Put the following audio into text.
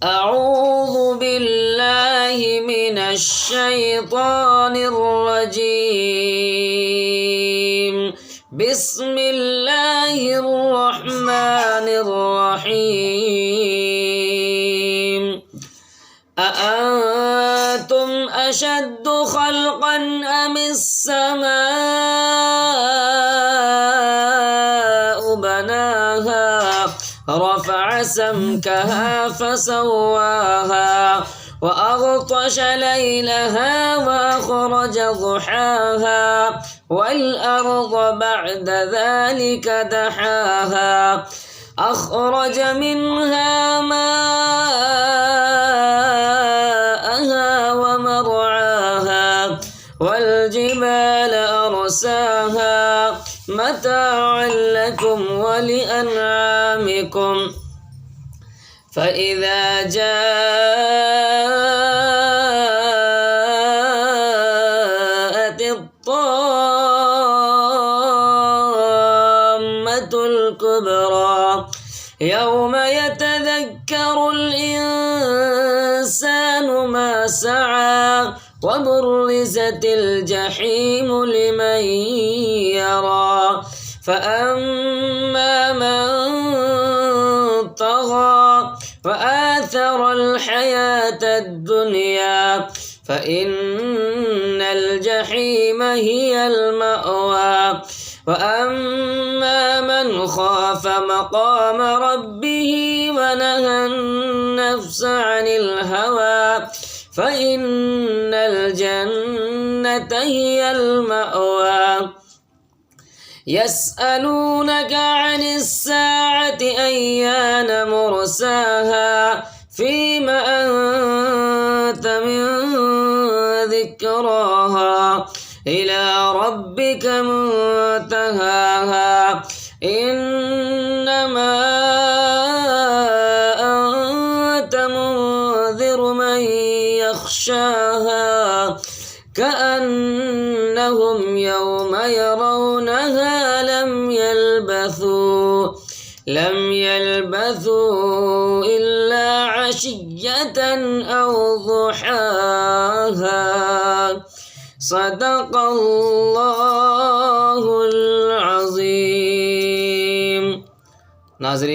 أعوذ بالله من الشيطان الرجيم. بسم الله الرحمن الرحيم. أأنتم أشد خلقا أم السماء بناها رفع سمكها فسواها وأغطش ليلها وأخرج ضحاها والأرض بعد ذلك دحاها أخرج منها ماءها ومرعاها والجبال أرساها متاعا لكم ولأنعامكم. فإذا جاءت الطامة الكبرى يوم يتذكر الإنسان ما سعى وبرزت الجحيم لمن يرى فأما من طغى وآثر الحياة الدنيا فإن الجحيم هي المأوى. وأما من خاف مقام ربه ونهى النفس عن الهوى فإن الجنة هي المأوى. يسألونك عن الساعة أيان مرساها فيم أنت من ذكراها إلى ربك منتهاها إنما أنت منذر من يخشاها كأنهم يوم يرونها لم يلبثوا إلا عشية أو ضحاها. صدق الله العظيم. ناظرین